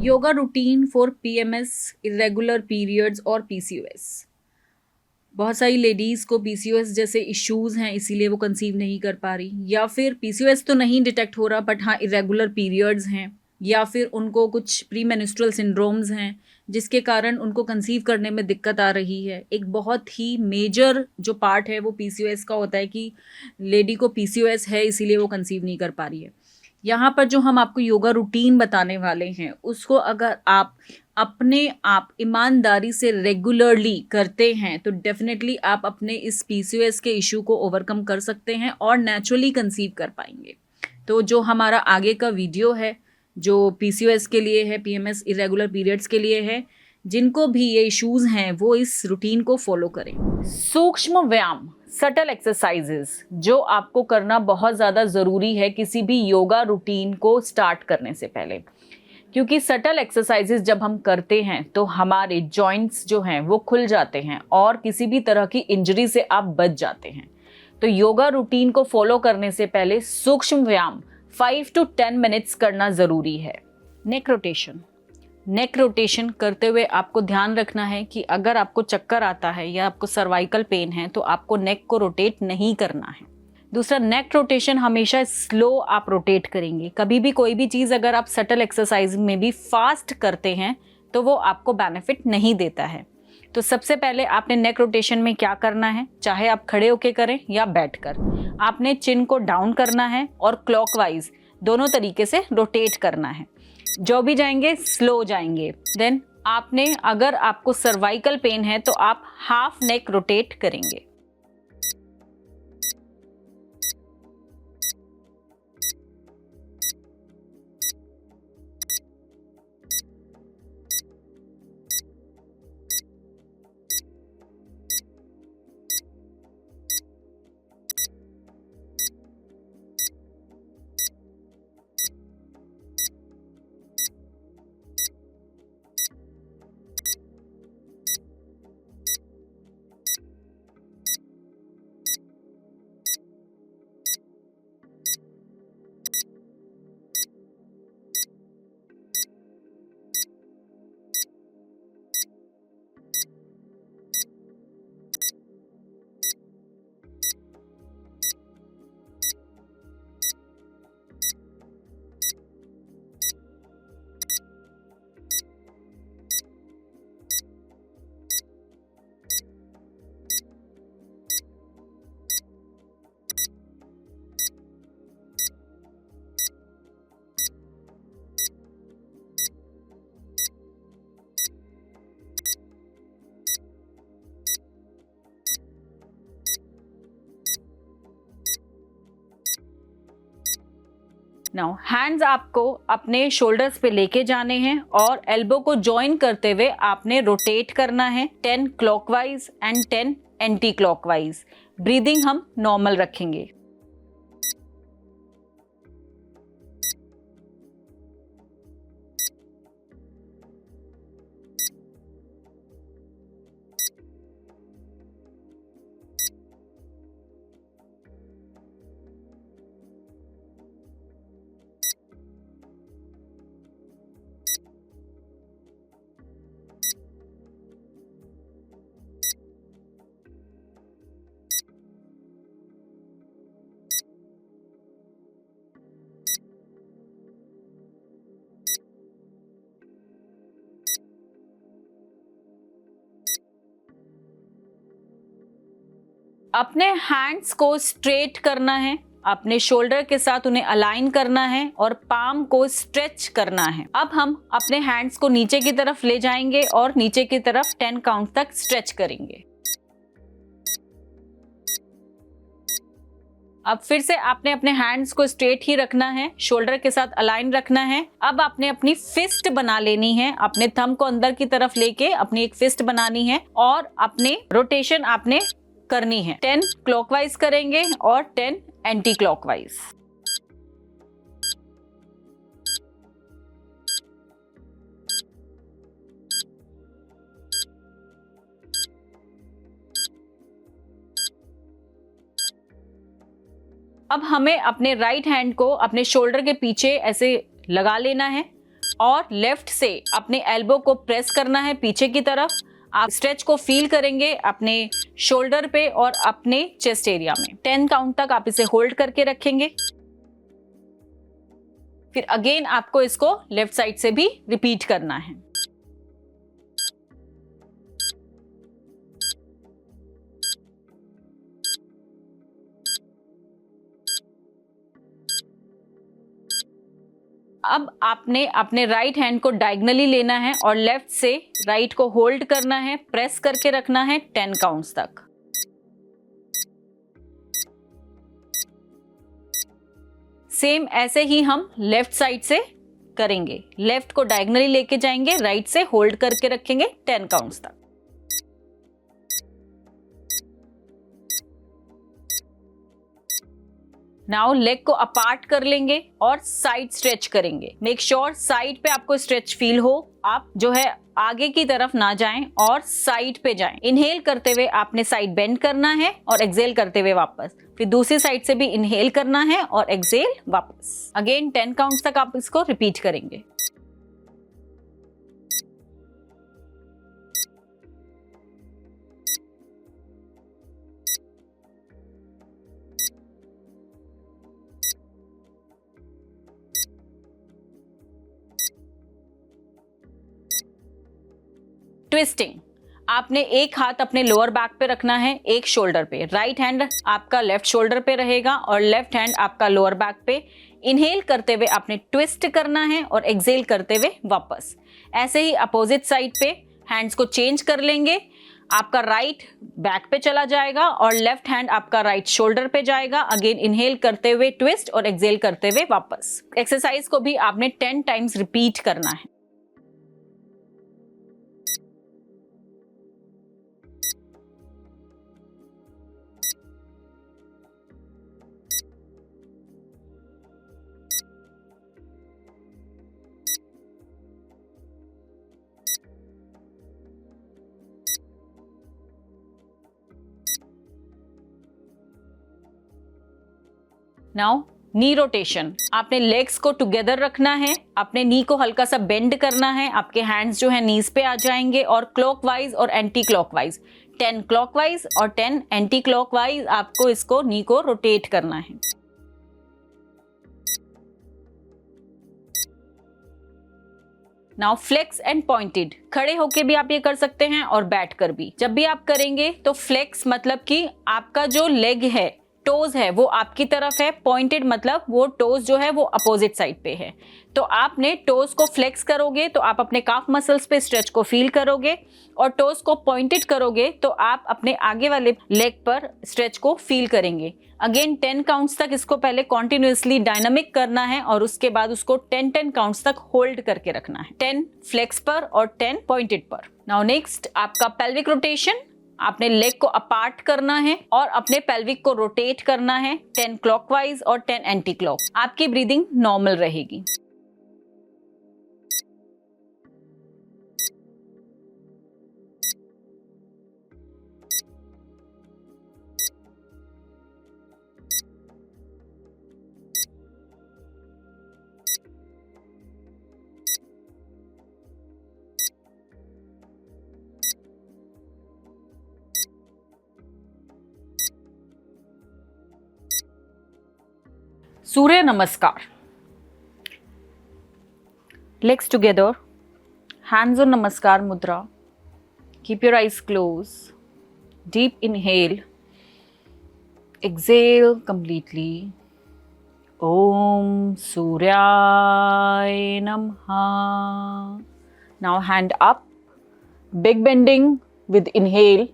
Yoga routine for PMS, irregular periods और PCOS. बहुत सारी लेडीज़ को पीसीओएस जैसे इश्यूज़ हैं, इसीलिए वो कंसीव नहीं कर पा रही, या फिर पीसीओएस तो नहीं डिटेक्ट हो रहा बट हाँ इरेगुलर पीरियड्स हैं, या फिर उनको कुछ प्री मेंस्ट्रुअल सिंड्रोम्स हैं जिसके कारण उनको कंसीव करने में दिक्कत आ रही है। एक बहुत ही मेजर जो पार्ट है वो पीसीओएस का होता है कि लेडी को पीसीओएस है इसीलिए वो कंसीव नहीं कर पा रही है। यहाँ पर जो हम आपको योगा रूटीन बताने वाले हैं उसको अगर आप अपने आप ईमानदारी से रेगुलरली करते हैं तो डेफिनेटली आप अपने इस पीसीओएस के इशू को ओवरकम कर सकते हैं और नेचुरली कंसीव कर पाएंगे। तो जो हमारा आगे का वीडियो है जो पीसीओएस के लिए है, पीएमएस इरेगुलर पीरियड्स के लिए है, जिनको भी ये इश्यूज हैं वो इस रूटीन को फॉलो करें। सूक्ष्म व्यायाम, सटल एक्सरसाइजेस जो आपको करना बहुत ज़्यादा ज़रूरी है किसी भी योगा रूटीन को स्टार्ट करने से पहले, क्योंकि सटल एक्सरसाइजेस जब हम करते हैं तो हमारे जॉइंट्स जो हैं वो खुल जाते हैं और किसी भी तरह की इंजरी से आप बच जाते हैं। तो योगा रूटीन को फॉलो करने से पहले सूक्ष्म व्यायाम 5 to 10 मिनट्स करना ज़रूरी है। नेक रोटेशन, नेक रोटेशन करते हुए आपको ध्यान रखना है कि अगर आपको चक्कर आता है या आपको सर्वाइकल पेन है तो आपको नेक को रोटेट नहीं करना है। दूसरा, नेक रोटेशन हमेशा स्लो आप रोटेट करेंगे। कभी भी कोई भी चीज़ अगर आप सटल एक्सरसाइज में भी फास्ट करते हैं तो वो आपको बेनिफिट नहीं देता है। तो सबसे पहले आपने नेक रोटेशन में क्या करना है, चाहे आप खड़े होके करें या बैठकर, आपने चिन को डाउन करना है और क्लॉकवाइज दोनों तरीके से रोटेट करना है। जो भी जाएंगे स्लो जाएंगे। देन आपने, अगर आपको सर्वाइकल पेन है तो आप हाफ नेक रोटेट करेंगे। नाउ हैंड्स आपको अपने शोल्डर्स पे लेके जाने हैं और एल्बो को जॉइन करते हुए आपने रोटेट करना है 10 clockwise and 10 anti clockwise. Breathing हम नॉर्मल रखेंगे। अपने हैंड्स को स्ट्रेट करना है, अपने शोल्डर के साथ उन्हें अलाइन करना है और पाम को स्ट्रेच करना है। अब हम अपने हैंड्स को नीचे की तरफ ले जाएंगे और नीचे की तरफ 10 काउंट तक स्ट्रेच करेंगे। अब फिर से आपने अपने हैंड्स को स्ट्रेट ही रखना है, शोल्डर के साथ अलाइन रखना है। अब आपने अपनी फिस्ट बना लेनी है, अपने थंब को अंदर की तरफ लेके अपनी एक फिस्ट बनानी है और अपने रोटेशन आपने करनी है। 10 क्लॉकवाइज करेंगे और 10 एंटी क्लॉकवाइज। अब हमें अपने राइट हैंड को अपने शोल्डर के पीछे ऐसे लगा लेना है और लेफ्ट से अपने एल्बो को प्रेस करना है पीछे की तरफ। आप स्ट्रेच को फील करेंगे अपने शोल्डर पे और अपने चेस्ट एरिया में। 10 काउंट तक आप इसे होल्ड करके रखेंगे। फिर अगेन आपको इसको लेफ्ट साइड से भी रिपीट करना है। अब आपने अपने राइट हैंड को डायगनली लेना है और लेफ्ट से राइट को होल्ड करना है, प्रेस करके रखना है 10 काउंट्स तक। सेम ऐसे ही हम लेफ्ट साइड से करेंगे। लेफ्ट को डायगनली लेके जाएंगे, राइट से होल्ड करके रखेंगे 10 काउंट्स तक। नाउ लेग को अपार्ट कर लेंगे और साइड स्ट्रेच करेंगे। मेक श्योर साइड पे आपको स्ट्रेच फील हो। आप जो है आगे की तरफ ना जाएं और साइड पे जाएं। इनहेल करते हुए आपने साइड बेंड करना है और एक्सहेल करते हुए वापस। फिर दूसरी साइड से भी इनहेल करना है और एक्सहेल वापस। अगेन 10 काउंट्स तक आप इसको रिपीट करेंगे। ट्विस्टिंग, आपने एक हाथ अपने लोअर बैक पे रखना है, एक शोल्डर पे। राइट हैंड आपका लेफ्ट शोल्डर पे रहेगा और लेफ्ट हैंड आपका लोअर बैक पे। इनहेल करते हुए आपने ट्विस्ट करना है और एक्सहेल करते हुए वापस। ऐसे ही अपोजिट साइड पे हैंड्स को चेंज कर लेंगे। आपका राइट बैक पे चला जाएगा और लेफ्ट हैंड आपका राइट शोल्डर पे जाएगा। अगेन इनहेल करते हुए ट्विस्ट और एक्सहेल करते हुए वापस। एक्सरसाइज को भी आपने 10 टाइम्स रिपीट करना है। नाउ नी रोटेशन, आपने लेग्स को टुगेदर रखना है, अपने नी को हल्का सा बेंड करना है। आपके हैंड्स जो है नीज पे आ जाएंगे और क्लॉकवाइज और एंटी क्लॉकवाइज, 10 क्लॉकवाइज और 10 एंटी क्लॉकवाइज आपको इसको नी को रोटेट करना है। नाउ फ्लेक्स एंड पॉइंटेड, खड़े होके भी आप ये कर सकते हैं और बैठ कर भी। जब भी आप करेंगे तो फ्लेक्स मतलब कि आपका जो लेग है, टोज है, वो आपकी तरफ है। पॉइंटेड मतलब वो टोज जो है वो अपोजिट साइड पे है। तो आपने टोज को फ्लेक्स करोगे तो आप अपने काफ मसल्स पे स्ट्रेच को फील करोगे और टोज को पॉइंटेड करोगे तो आप अपने आगे वाले लेग पर स्ट्रेच को फील करेंगे। अगेन 10 काउंट्स तक इसको पहले कॉन्टिन्यूसली डायनामिक करना है और उसके बाद उसको 10 काउंट्स तक होल्ड करके रखना है। 10 फ्लेक्स पर और 10 पॉइंटेड पर। नाउ नेक्स्ट आपका पेल्विक रोटेशन, आपने लेग को अपार्ट करना है और अपने पेल्विक को रोटेट करना है 10 क्लॉकवाइज और 10 एंटी क्लॉक। आपकी ब्रीदिंग नॉर्मल रहेगी। सूर्य नमस्कार। Legs together, hands on namaskar mudra. Keep your eyes closed. Deep inhale. Exhale completely. Om Suryaya Namaha. Now hand up. Big bending with inhale.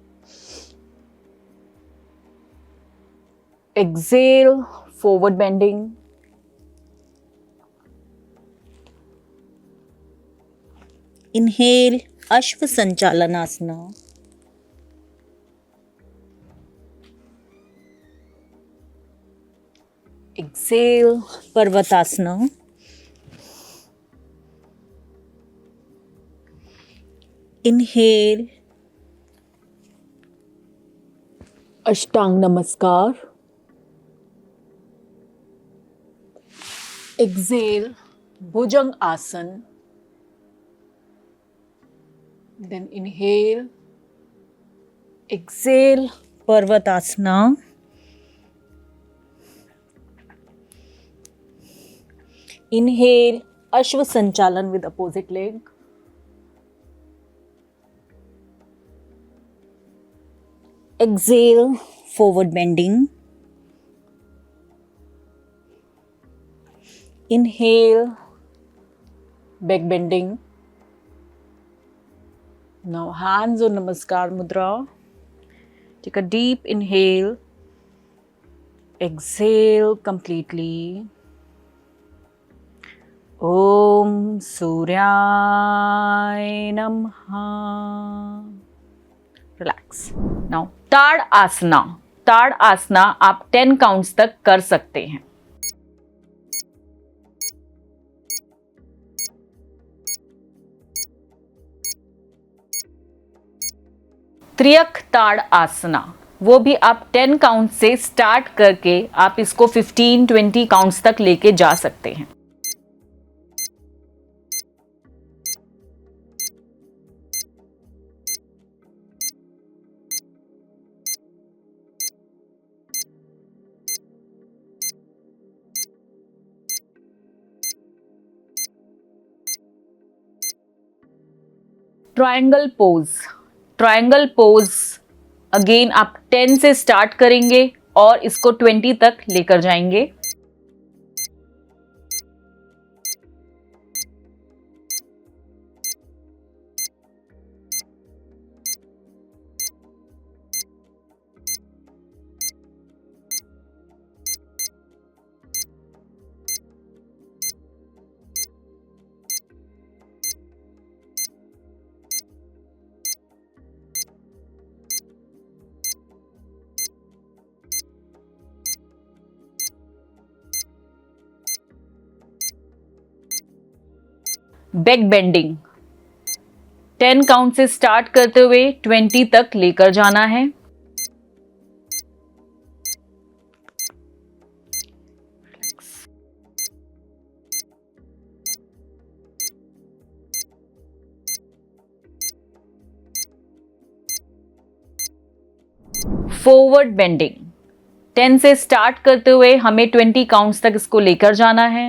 Exhale, forward bending. Inhale, Ashva Sanchalanasana. Exhale, Parvatasana. Inhale, Ashtang Namaskar. Exhale, Bhujang Asana. then inhale, exhale, पर्वतासना, inhale, Ashwa Sanchalan with opposite leg, exhale, forward bending, inhale, back bending. Now hands on Namaskar Mudra. Take a deep inhale, exhale completely. Om Suryaya Namaha. Relax. Now Tad Asana. Tad Asana आप 10 counts तक कर सकते हैं. त्रियक ताड़ आसना, वो भी आप 10 count से स्टार्ट करके आप इसको 15-20 काउंट्स तक लेके जा सकते हैं. Triangle pose. Triangle pose again आप 10 से स्टार्ट करेंगे और इसको 20 तक लेकर जाएंगे. बैक बेंडिंग 10 काउंट से स्टार्ट करते हुए 20 तक लेकर जाना है. फॉरवर्ड बेंडिंग 10 से स्टार्ट करते हुए हमें 20 काउंट्स तक इसको लेकर जाना है.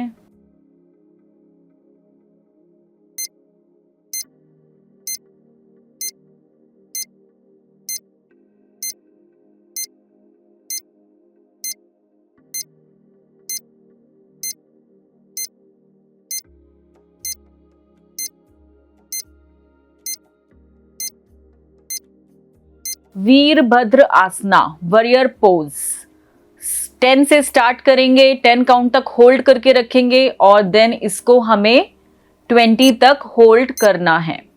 वीरभद्र आसना, वॉरियर पोज 10 से स्टार्ट करेंगे, 10 काउंट तक होल्ड करके रखेंगे और देन इसको हमें 20 तक होल्ड करना है.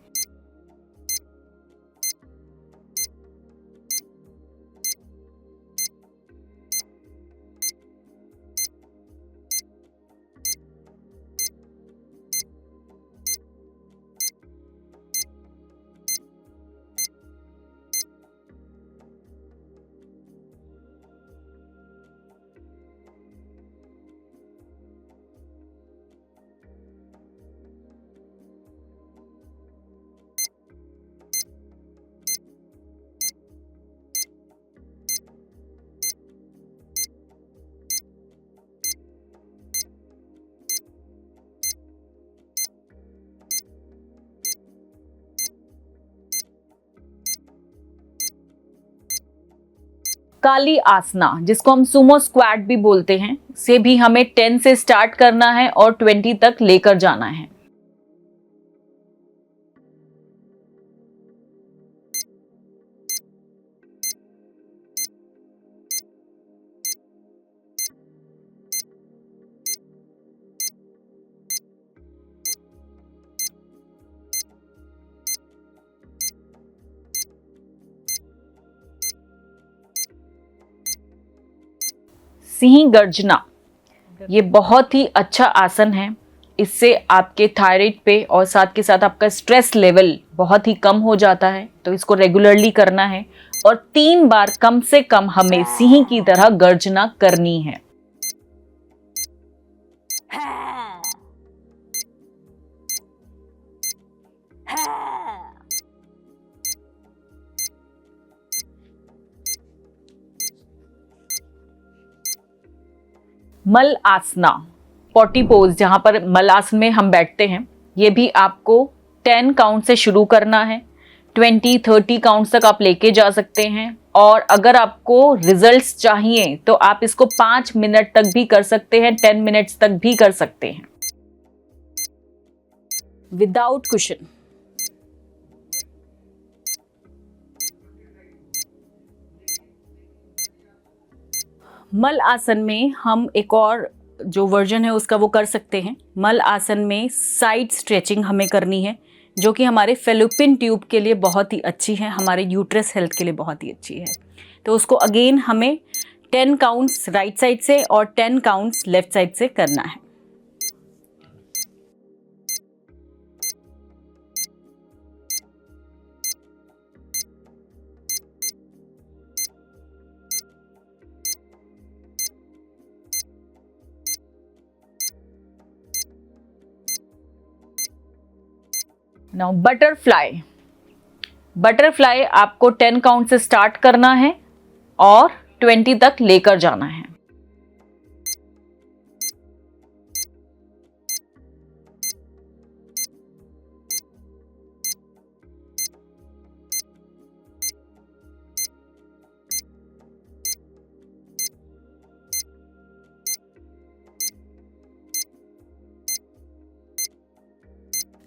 काली आसना, जिसको हम सुमो स्क्वाट भी बोलते हैं, से भी हमें 10 से स्टार्ट करना है और 20 तक लेकर जाना है. सिंह गर्जना, ये बहुत ही अच्छा आसन है. इससे आपके थायराइड पे और साथ के साथ आपका स्ट्रेस लेवल बहुत ही कम हो जाता है. तो इसको रेगुलरली करना है और 3 बार कम से कम हमें सिंह की तरह गर्जना करनी है. मल आसना, पॉटी पोज, जहाँ पर मल आसन में हम बैठते हैं, ये भी आपको 10 काउंट से शुरू करना है। 20-30 काउंट्स तक आप लेके जा सकते हैं, और अगर आपको रिजल्ट्स चाहिए तो आप इसको 5 मिनट तक भी कर सकते हैं, 10 मिनट्स तक भी कर सकते हैं। Without cushion. मल आसन में हम एक और जो वर्जन है उसका वो कर सकते हैं। मल आसन में साइड स्ट्रेचिंग हमें करनी है, जो कि हमारे फेलोपियन ट्यूब के लिए बहुत ही अच्छी है, हमारे यूट्रस हेल्थ के लिए बहुत ही अच्छी है। तो उसको अगेन हमें 10 काउंट्स राइट साइड से और 10 काउंट्स लेफ्ट साइड से करना है। Now butterfly. बटरफ्लाई आपको 10 काउंट से स्टार्ट करना है और 20 तक लेकर जाना है।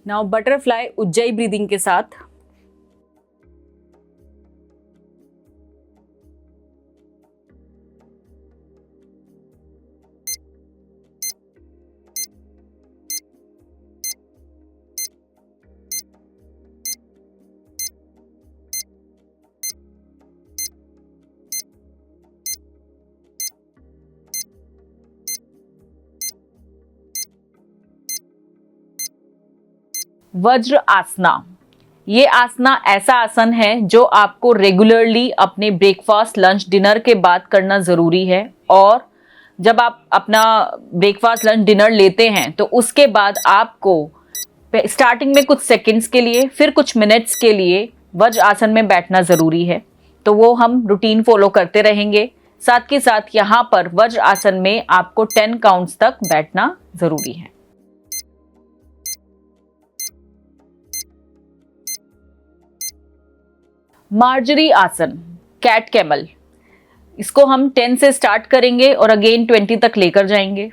नाउ बटरफ्लाई उज्जयी ब्रीदिंग के साथ। वज्र आसना। ये आसना ऐसा आसन है जो आपको रेगुलरली अपने ब्रेकफास्ट, लंच, डिनर के बाद करना ज़रूरी है। और जब आप अपना ब्रेकफास्ट, लंच, डिनर लेते हैं तो उसके बाद आपको स्टार्टिंग में कुछ सेकंड्स के लिए, फिर कुछ मिनट्स के लिए वज्र आसन में बैठना ज़रूरी है। तो वो हम रूटीन फॉलो करते रहेंगे। साथ के साथ यहाँ पर वज्र आसन में आपको 10 काउंट्स तक बैठना ज़रूरी है। मार्जरी आसन, कैट कैमल, इसको हम 10 से स्टार्ट करेंगे और अगेन 20 तक लेकर जाएंगे।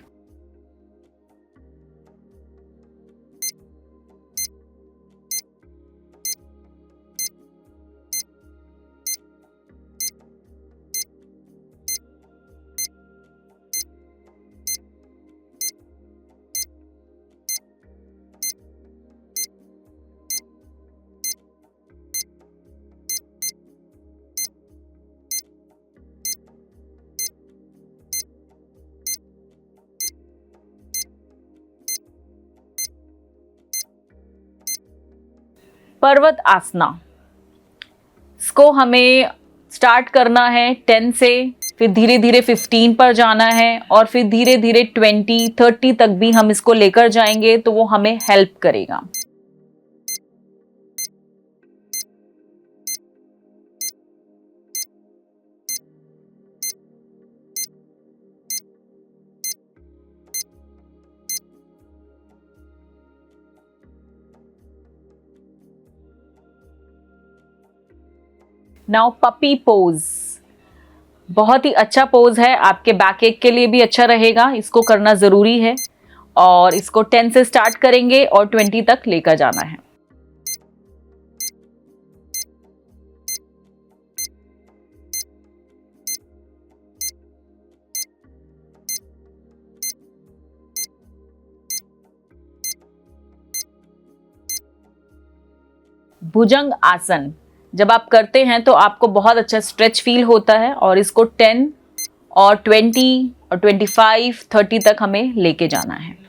पर्वत आसना, इसको हमें स्टार्ट करना है 10 से, फिर धीरे धीरे 15 पर जाना है, और फिर धीरे धीरे 20-30 तक भी हम इसको लेकर जाएंगे, तो वो हमें हेल्प करेगा। नाउ पपी पोज, बहुत ही अच्छा पोज है, आपके बैक एक के लिए भी अच्छा रहेगा, इसको करना ज़रूरी है। और इसको 10 से स्टार्ट करेंगे और 20 तक लेकर जाना है। भुजंग आसन, जब आप करते हैं तो आपको बहुत अच्छा स्ट्रेच फील होता है, और इसको 10 और 20 और 25-30 तक हमें लेके जाना है।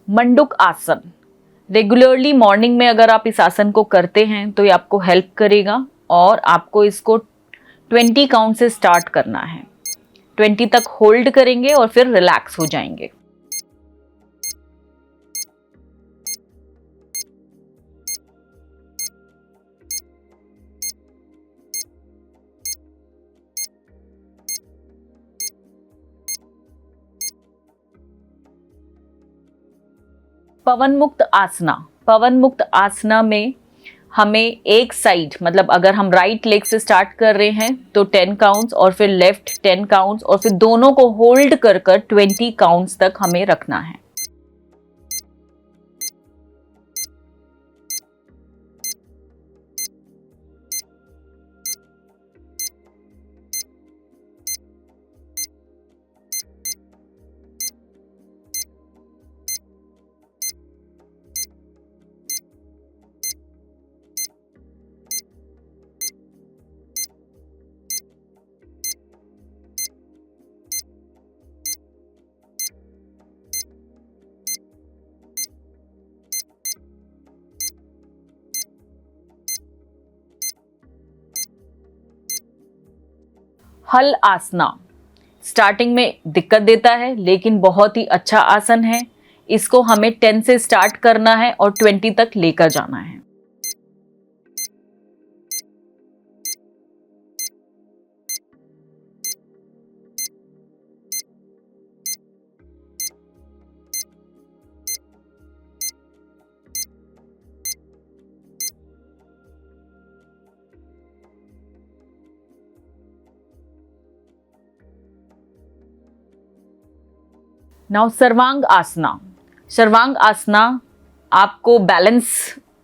मंडूक आसन, रेगुलरली मॉर्निंग में अगर आप इस आसन को करते हैं तो ये आपको हेल्प करेगा और आपको इसको 20 काउंट से स्टार्ट करना है। 20 तक होल्ड करेंगे और फिर रिलैक्स हो जाएंगे। पवन मुक्त आसना, पवन मुक्त आसना में हमें एक साइड, मतलब अगर हम राइट लेग से स्टार्ट कर रहे हैं तो 10 काउंट्स और फिर लेफ्ट 10 काउंट्स और फिर दोनों को होल्ड कर 20 काउंट्स तक हमें रखना है। हल आसना स्टार्टिंग में दिक्कत देता है लेकिन बहुत ही अच्छा आसन है। इसको हमें 10 से स्टार्ट करना है और 20 तक लेकर जाना है। नाउ सर्वांग आसना, सर्वांग आसना आपको बैलेंस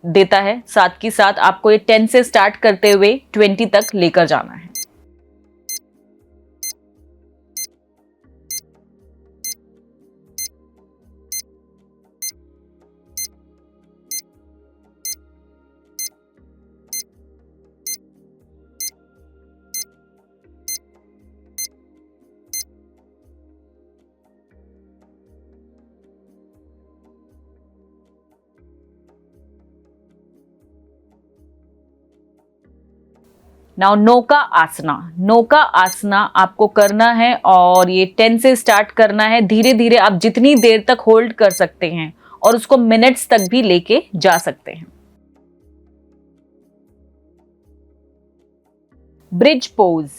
देता है, साथ ही साथ आपको ये 10 से स्टार्ट करते हुए 20 तक लेकर जाना है। नाउ नौका आसना, नौका आसना आपको करना है और ये 10 से स्टार्ट करना है। धीरे धीरे आप जितनी देर तक होल्ड कर सकते हैं और उसको मिनट्स तक भी लेके जा सकते हैं। ब्रिज पोज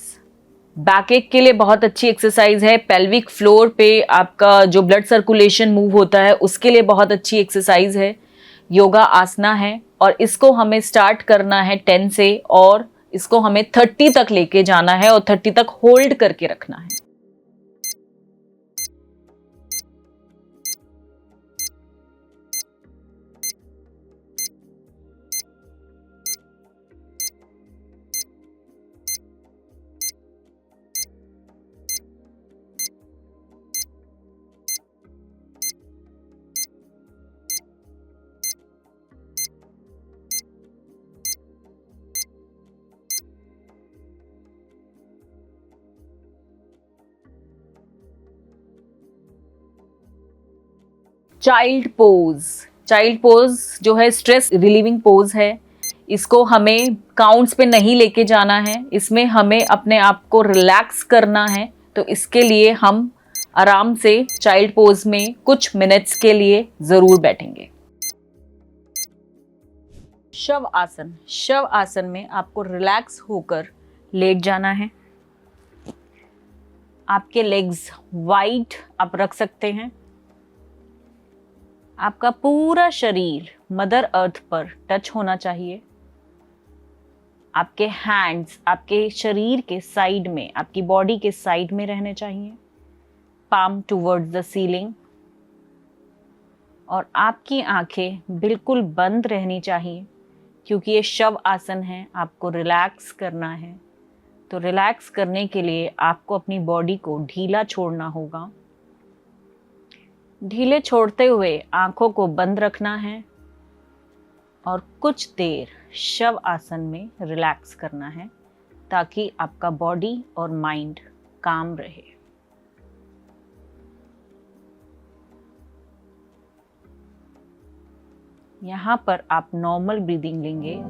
बैक एक के लिए बहुत अच्छी एक्सरसाइज है। पेल्विक फ्लोर पे आपका जो ब्लड सर्कुलेशन मूव होता है उसके लिए बहुत अच्छी एक्सरसाइज है। योगा आसना है और इसको हमें स्टार्ट करना है 10 से और इसको हमें 30 तक लेके जाना है और 30 तक होल्ड करके रखना है। चाइल्ड पोज, चाइल्ड पोज जो है स्ट्रेस रिलीविंग पोज है। इसको हमें काउंट्स पे नहीं लेके जाना है, इसमें हमें अपने आप को रिलैक्स करना है। तो इसके लिए हम आराम से चाइल्ड पोज में कुछ मिनट्स के लिए जरूर बैठेंगे। शव आसन, शव आसन में आपको रिलैक्स होकर लेट जाना है। आपके लेग्स वाइड आप रख सकते हैं। आपका पूरा शरीर मदर अर्थ पर टच होना चाहिए। आपके हैंड्स आपके शरीर के साइड में, आपकी बॉडी के साइड में रहने चाहिए, पाम टुवर्ड्स द सीलिंग। और आपकी आंखें बिल्कुल बंद रहनी चाहिए क्योंकि ये शव आसन है, आपको रिलैक्स करना है। तो रिलैक्स करने के लिए आपको अपनी बॉडी को ढीला छोड़ना होगा। ढीले छोड़ते हुए आंखों को बंद रखना है और कुछ देर शव आसन में रिलैक्स करना है ताकि आपका बॉडी और माइंड काम रहे। यहाँ पर आप नॉर्मल ब्रीदिंग लेंगे।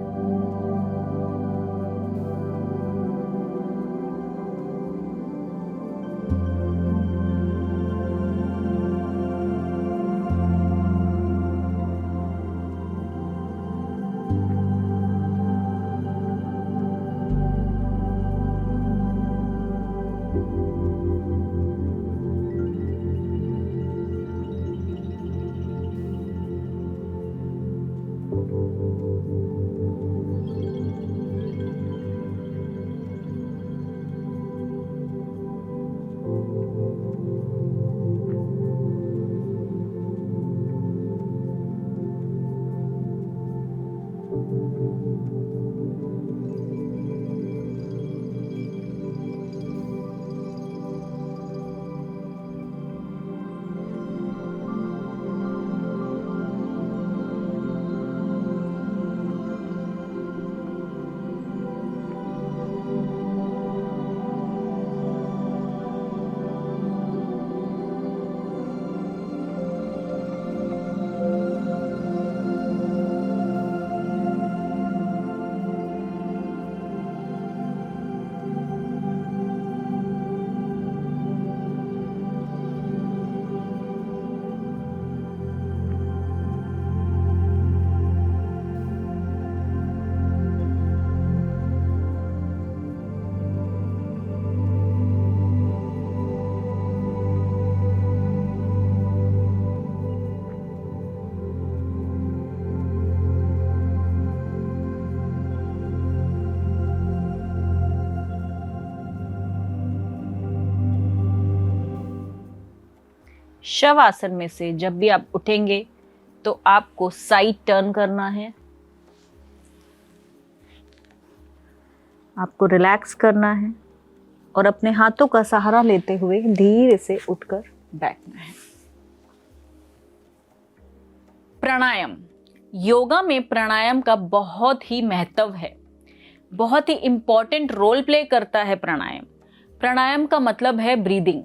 शवासन में से जब भी आप उठेंगे तो आपको साइड टर्न करना है, आपको रिलैक्स करना है और अपने हाथों का सहारा लेते हुए धीरे से उठकर बैठना है। प्राणायाम, योगा में प्राणायाम का बहुत ही महत्व है, बहुत ही इंपॉर्टेंट रोल प्ले करता है प्राणायाम। प्राणायाम का मतलब है breathing,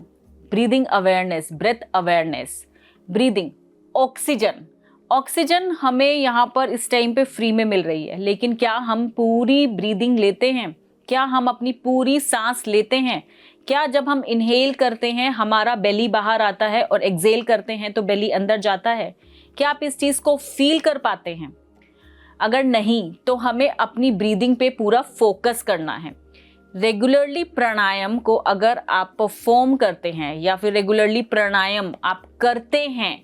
breathing awareness, breath awareness, breathing. Oxygen, oxygen हमें यहाँ पर इस टाइम पे फ्री में मिल रही है, लेकिन क्या हम पूरी ब्रीदिंग लेते हैं? क्या हम अपनी पूरी सांस लेते हैं? क्या जब हम इनहेल करते हैं हमारा बेली बाहर आता है और एक्सेल करते हैं तो बेली अंदर जाता है? क्या आप इस चीज़ को फील कर पाते हैं? अगर नहीं तो हमें अपनी ब्रीदिंग पे पूरा फोकस करना है। रेगुलरली प्राणायाम को अगर आप परफॉर्म करते हैं या फिर रेगुलरली प्राणायाम आप करते हैं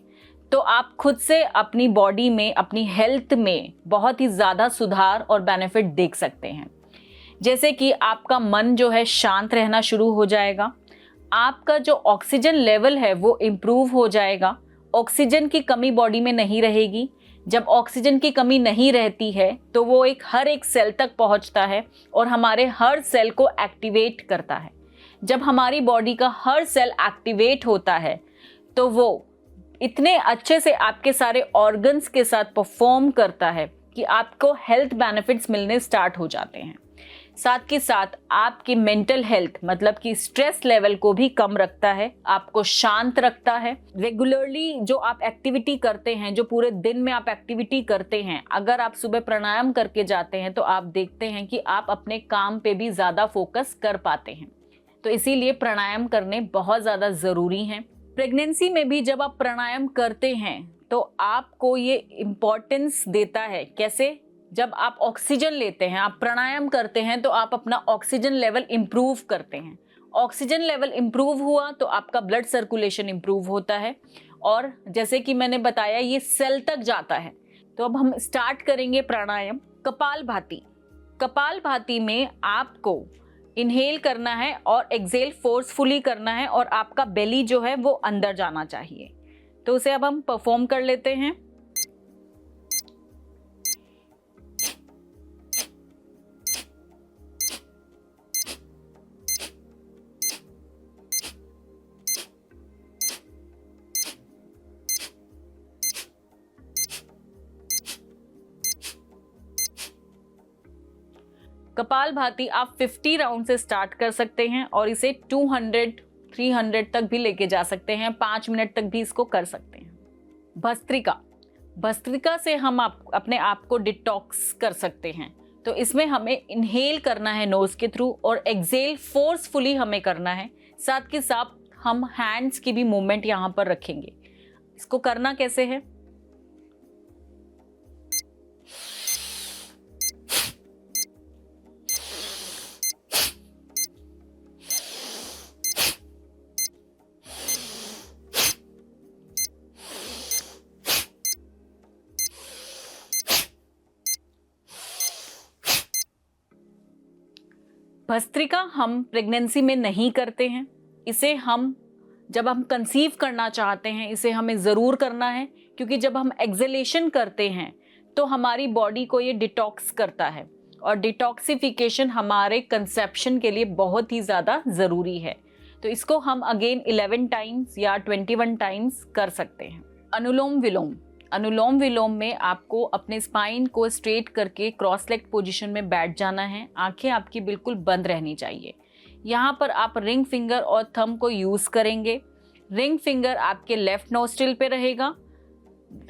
तो आप खुद से अपनी बॉडी में, अपनी हेल्थ में बहुत ही ज़्यादा सुधार और बेनिफिट देख सकते हैं। जैसे कि आपका मन जो है शांत रहना शुरू हो जाएगा, आपका जो ऑक्सीजन लेवल है वो इम्प्रूव हो जाएगा, ऑक्सीजन की कमी बॉडी में नहीं रहेगी। जब ऑक्सीजन की कमी नहीं रहती है तो वो हर एक सेल तक पहुंचता है और हमारे हर सेल को एक्टिवेट करता है। जब हमारी बॉडी का हर सेल एक्टिवेट होता है तो वो इतने अच्छे से आपके सारे ऑर्गन्स के साथ परफॉर्म करता है कि आपको हेल्थ बेनिफिट्स मिलने स्टार्ट हो जाते हैं। साथ के साथ आपकी मेंटल हेल्थ, मतलब कि स्ट्रेस लेवल को भी कम रखता है, आपको शांत रखता है। रेगुलरली जो आप एक्टिविटी करते हैं, जो पूरे दिन में आप एक्टिविटी करते हैं, अगर आप सुबह प्राणायाम करके जाते हैं तो आप देखते हैं कि आप अपने काम पे भी ज़्यादा फोकस कर पाते हैं। तो इसीलिए प्राणायाम करने बहुत ज़्यादा ज़रूरी हैं। प्रेगनेंसी में भी जब आप प्राणायाम करते हैं तो आपको ये इम्पोर्टेंस देता है। कैसे? जब आप ऑक्सीजन लेते हैं, आप प्राणायाम करते हैं तो आप अपना ऑक्सीजन लेवल इम्प्रूव करते हैं। ऑक्सीजन लेवल इम्प्रूव हुआ तो आपका ब्लड सर्कुलेशन इम्प्रूव होता है और जैसे कि मैंने बताया ये सेल तक जाता है। तो अब हम स्टार्ट करेंगे प्राणायाम। कपालभाति, कपालभाति में आपको इनहेल करना है और एक्सेल फोर्सफुली करना है और आपका बेली जो है वो अंदर जाना चाहिए। तो उसे अब हम परफॉर्म कर लेते हैं। कपालभाति आप 50 राउंड से स्टार्ट कर सकते हैं और इसे 200-300 तक भी लेके जा सकते हैं। 5 मिनट तक भी इसको कर सकते हैं। भस्त्रिका, भस्त्रिका से हम अपने आप को डिटॉक्स कर सकते हैं। तो इसमें हमें इनहेल करना है नोज के थ्रू और एक्सेल फोर्सफुली हमें करना है। साथ के साथ हम हैंड्स की भी मूवमेंट यहाँ पर रखेंगे। इसको करना कैसे है? भस्त्रिका हम प्रेगनेंसी में नहीं करते हैं। इसे हम जब हम कंसीव करना चाहते हैं इसे हमें ज़रूर करना है, क्योंकि जब हम एक्सहेलेशन करते हैं तो हमारी बॉडी को ये डिटॉक्स करता है और डिटॉक्सिफिकेशन हमारे कंसेप्शन के लिए बहुत ही ज़्यादा ज़रूरी है। तो इसको हम अगेन 11 टाइम्स या 21 टाइम्स कर सकते हैं। अनुलोम विलोम। अनुलोम विलोम में आपको अपने स्पाइन को स्ट्रेट करके क्रॉस लेग पोजीशन में बैठ जाना है। आंखें आपकी बिल्कुल बंद रहनी चाहिए। यहाँ पर आप रिंग फिंगर और थंब को यूज़ करेंगे। रिंग फिंगर आपके लेफ्ट नोस्ट्रिल पे रहेगा,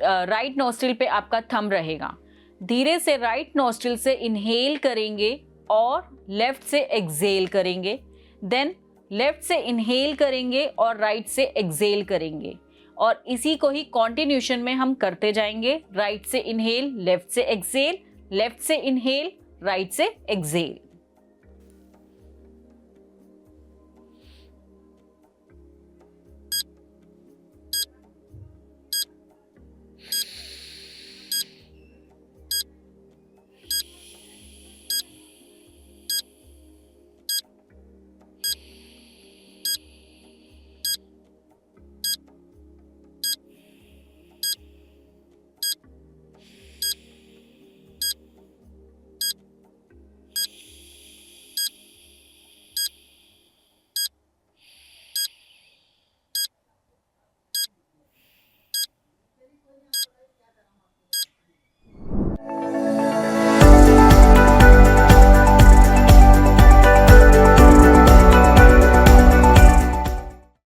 राइट नोस्ट्रिल पे आपका थंब रहेगा। धीरे से राइट नोस्ट्रिल से इनहेल करेंगे और लेफ्ट से एक्सहेल करेंगे। देन लेफ्ट से इनहेल करेंगे और राइट से एक्सहेल करेंगे और इसी को ही कॉन्टिन्यूशन में हम करते जाएंगे। राइट से इनहेल, लेफ्ट से एक्सहेल, लेफ्ट से इनहेल, राइट से एक्सहेल।